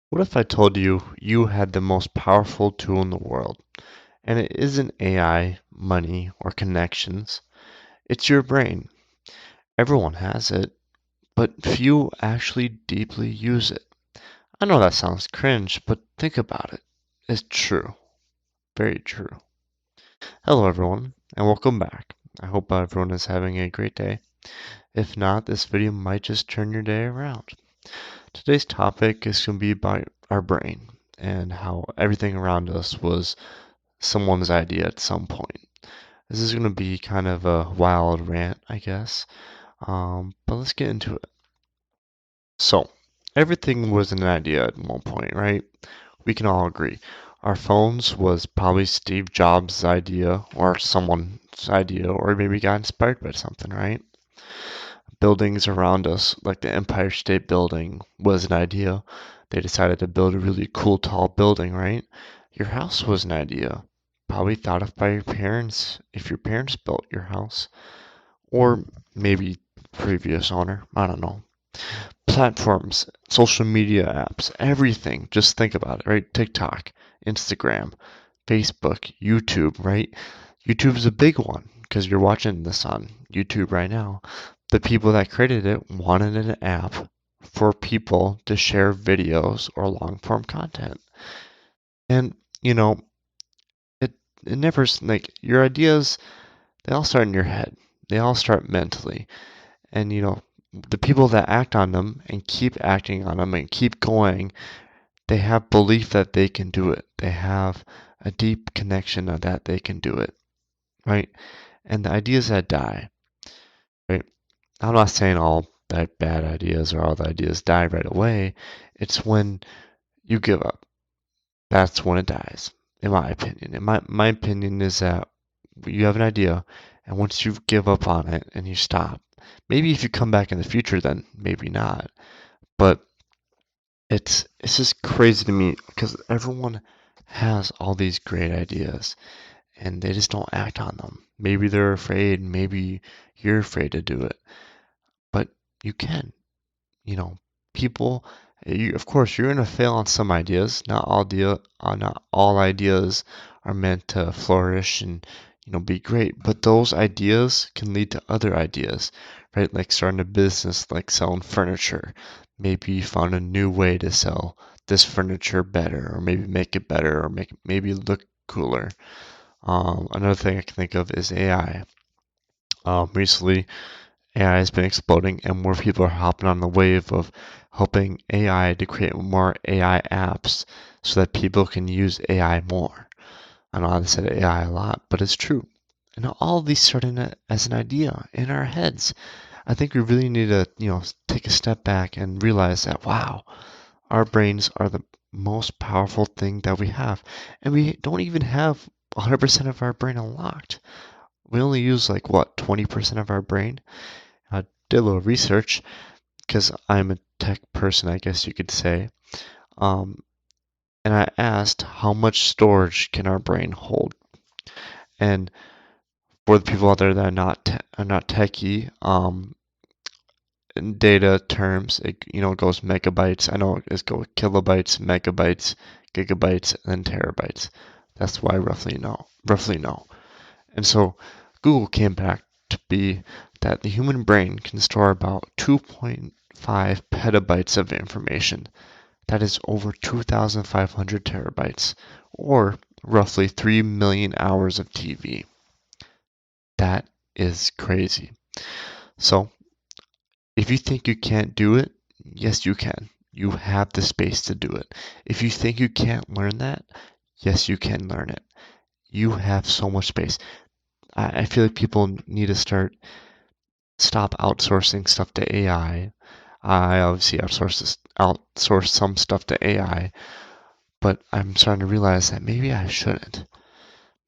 What if I told you you had the most powerful tool in the world, and it isn't AI, money, or connections? It's your brain. Everyone has it, but few actually deeply use it. I know that sounds cringe, but think about it. It's true. Very true. Hello, everyone, and welcome back. I hope everyone is having a great day. If not, this video might just turn your day around. Today's topic is going to be about our brain and how everything around us was someone's idea at some point. This is going to be kind of a wild rant, I guess, but let's get into it. So, everything was an idea at one point, right? We can all agree. Our phones was probably Steve Jobs' idea or someone's idea, or maybe got inspired by something, right? Buildings around us, like the Empire State Building, was an idea. They decided to build a really cool, tall building, right? Your house was an idea, probably thought of by your parents, if your parents built your house, or maybe previous owner. I don't know. Platforms, social media apps, everything. Just think about it, right? TikTok, Instagram, Facebook, YouTube, right? YouTube is a big one because you're watching this on YouTube right now. The people that created it wanted an app for people to share videos or long form content. And, you know, it, it never, like, your ideas, they all start in your head, they all start mentally. And, the people that act on them and keep acting on them and keep going, they have belief that they can do it. They have a deep connection of that they can do it, right? And the ideas that die, right? I'm not saying all that bad ideas or all the ideas die right away. It's when you give up. That's when it dies, in my opinion. And my opinion is that you have an idea, and once you give up on it and you stop, maybe if you come back in the future, then maybe not. But it's just crazy to me because everyone has all these great ideas and they just don't act on them. Maybe they're afraid, maybe you're afraid to do it, but you can. You know, people, of course, you're gonna fail on some ideas. Not all ideas are meant to flourish and be great. But those ideas can lead to other ideas, right? Like starting a business, like selling furniture. Maybe you found a new way to sell this furniture better, or maybe make it better, or maybe look cooler. Another thing I can think of is AI. Recently, AI has been exploding, and more people are hopping on the wave of helping AI to create more AI apps so that people can use AI more. I know I said AI a lot, but it's true. And all of these starting as an idea in our heads. I think we really need to, take a step back and realize that, wow, our brains are the most powerful thing that we have. And we don't even have 100% of our brain unlocked. We only use like what, 20% of our brain? I did a little research because I'm a tech person, I guess you could say. Um, and I asked how much storage can our brain hold? And for the people out there that are not techie, in data terms, it goes megabytes. I know it's go kilobytes, megabytes, gigabytes, and then terabytes. That's why I roughly know. And so Google came back to be that the human brain can store about 2.5 petabytes of information. That is over 2,500 terabytes, or roughly 3 million hours of TV. That is crazy. So, if you think you can't do it, yes, you can. You have the space to do it. If you think you can't learn that, yes, you can learn it. You have so much space. I feel like people need to stop outsourcing stuff to AI. I obviously outsource some stuff to AI, but I'm starting to realize that maybe I shouldn't.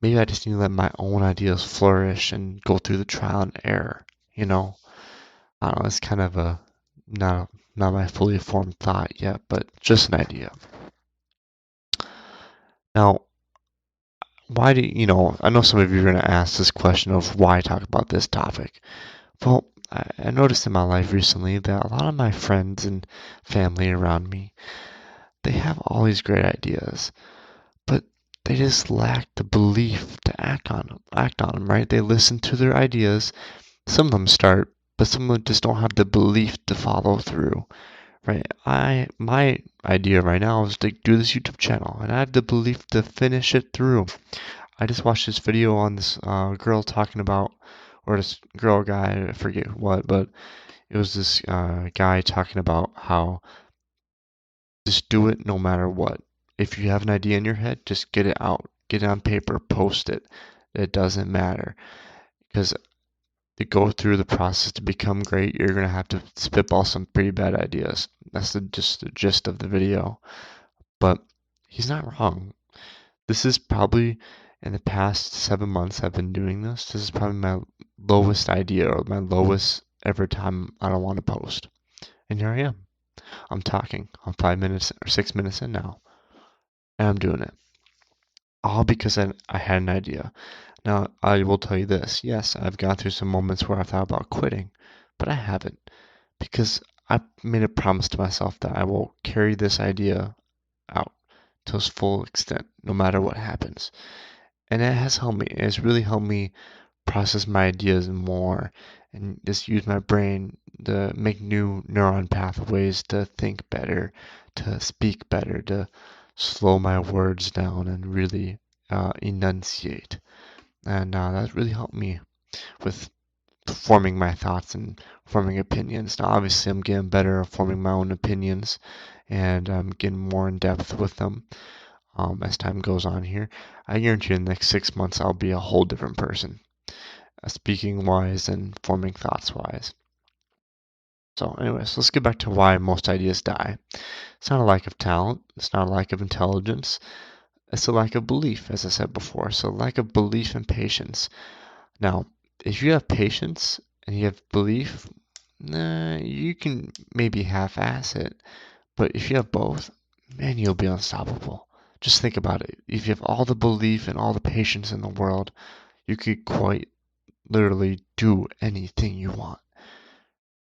Maybe I just need to let my own ideas flourish and go through the trial and error. You know, I don't know. It's kind of a not my fully formed thought yet, but just an idea. Now, why do I know some of you are going to ask this question of why talk about this topic. Well, I noticed in my life recently that a lot of my friends and family around me, They have all these great ideas, but they just lack the belief to act on them, right? They listen to their ideas. Some of them start, but some of them just don't have the belief to follow through, right? My idea right now is to do this YouTube channel, and I have the belief to finish it through. I just watched this video on this girl talking about, or this girl guy, I forget what, but it was this guy talking about how just do it no matter what. If you have an idea in your head, just get it out, get it on paper, post it. It doesn't matter because to go through the process to become great, you're gonna have to spitball some pretty bad ideas. That's just the gist of the video. But he's not wrong. This is probably in the past 7 months I've been doing this. This is probably my lowest idea or my lowest ever time I don't want to post. And here I am. I'm talking. I'm 5 minutes or 6 minutes in now. And I'm doing it. All because I had an idea. Now, I will tell you this. Yes, I've gone through some moments where I thought about quitting, but I haven't because I made a promise to myself that I will carry this idea out to its full extent, no matter what happens. And it has helped me. It's really helped me process my ideas more and just use my brain to make new neuron pathways to think better, to speak better, to slow my words down and really enunciate. And that really helped me with forming my thoughts and forming opinions. Now, obviously, I'm getting better at forming my own opinions and I'm getting more in depth with them as time goes on here. I guarantee in the next 6 months, I'll be a whole different person, speaking wise and forming thoughts wise. So, anyways, let's get back to why most ideas die. It's not a lack of talent, it's not a lack of intelligence, it's a lack of belief, as I said before. So, lack of belief and patience. Now, if you have patience and you have belief, you can maybe half-ass it. But if you have both, man, you'll be unstoppable. Just think about it. If you have all the belief and all the patience in the world, you could quite literally do anything you want,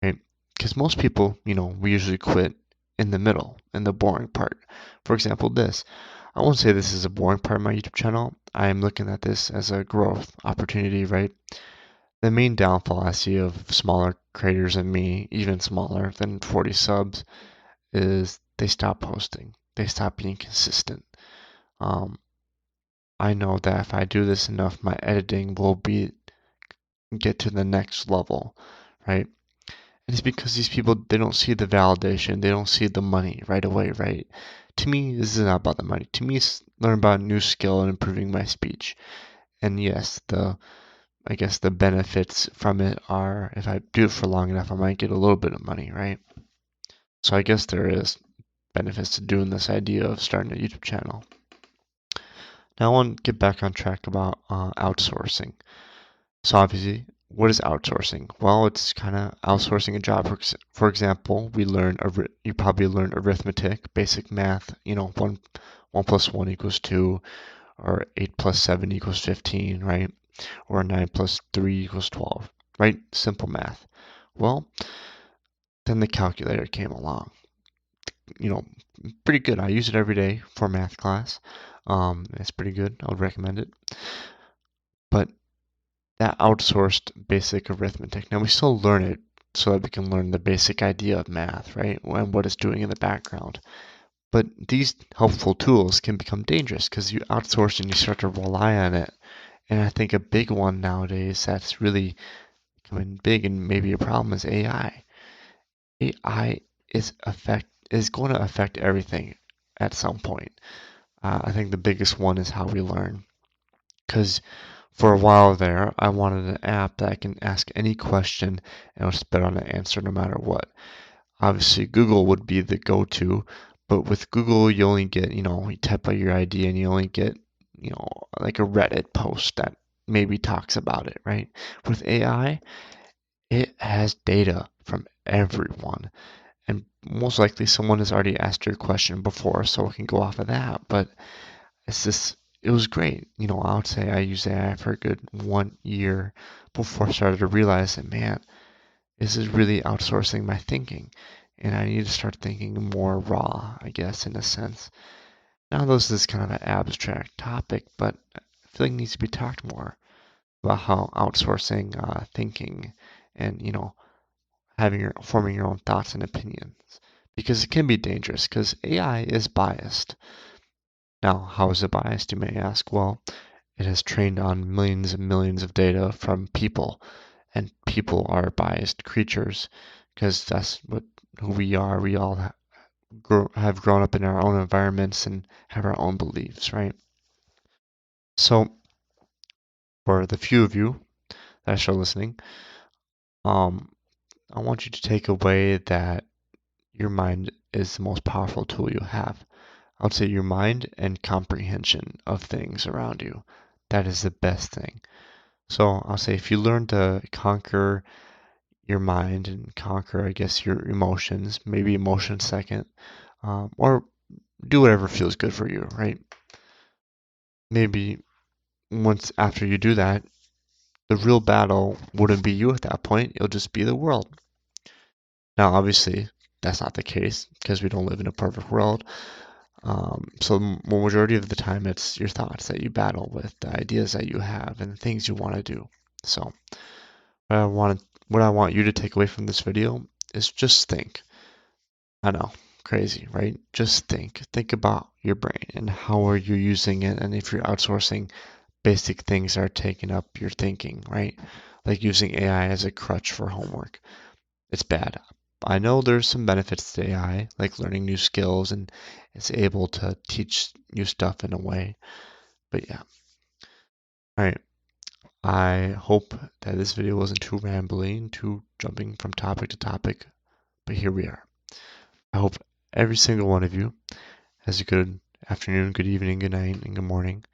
right? Because most people, we usually quit in the middle, in the boring part. For example, this. I won't say this is a boring part of my YouTube channel. I am looking at this as a growth opportunity, right? The main downfall I see of smaller creators than me, even smaller than 40 subs, is they stop posting. They stop being consistent. I know that if I do this enough, my editing will get to the next level, right? And it's because these people, they don't see the validation, they don't see the money right away, right? To me, this is not about the money. To me, it's learn about a new skill and improving my speech. And yes, I guess the benefits from it are if I do it for long enough, I might get a little bit of money, right? So I guess there is benefits to doing this idea of starting a YouTube channel. Now I want to get back on track about outsourcing. So obviously, what is outsourcing? Well, it's kind of outsourcing a job. For example, you probably learned arithmetic, basic math. One plus one equals two, or 8 plus 7 equals 15, right? Or 9 plus 3 equals 12, right? Simple math. Well, then the calculator came along. Pretty good. I use it every day for math class. It's pretty good. I would recommend it. But that outsourced basic arithmetic. Now we still learn it so that we can learn the basic idea of math, right? And what it's doing in the background. But these helpful tools can become dangerous because you outsource and you start to rely on it. And I think a big one nowadays that's really becoming big and maybe a problem is AI. AI is going to affect everything at some point. I think the biggest one is how we learn. Because for a while there, I wanted an app that I can ask any question and it'll spit out an answer no matter what. Obviously, Google would be the go-to, but with Google, you only get, you type out your ID and you only get, like a Reddit post that maybe talks about it, right? With AI, it has data from everyone. And most likely someone has already asked your question before, so it can go off of that. But it was great. I would say I used AI for a good 1 year before I started to realize that, man, this is really outsourcing my thinking. and I need to start thinking more raw, I guess, in a sense. Now, this is kind of an abstract topic, but I feel like it needs to be talked more about how outsourcing thinking and, forming your own thoughts and opinions, because it can be dangerous because AI is biased. Now, how is it biased, you may ask? Well, it has trained on millions and millions of data from people, and people are biased creatures because that's who we are. We all have grown up in our own environments and have our own beliefs, right? So, for the few of you that are listening, um, I want you to take away that your mind is the most powerful tool you have. I would say your mind and comprehension of things around you. That is the best thing. So I'll say if you learn to conquer your mind and conquer, I guess, your emotions, maybe emotion second, or do whatever feels good for you, right? Maybe once after you do that, the real battle wouldn't be you at that point, it'll just be the world. Now, obviously, that's not the case because we don't live in a perfect world. So the majority of the time, it's your thoughts that you battle with, the ideas that you have, and the things you want to do. So what I want you to take away from this video is just think. I know, crazy, right? Just think. Think about your brain and how are you using it, and if you're outsourcing basic things that are taking up your thinking, right? Like using AI as a crutch for homework. It's bad. I know there's some benefits to AI, like learning new skills and it's able to teach you stuff in a way. But yeah. All right. I hope that this video wasn't too rambling, too jumping from topic to topic, but here we are. I hope every single one of you has a good afternoon, good evening, good night, and good morning.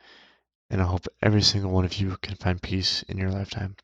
And I hope every single one of you can find peace in your lifetime.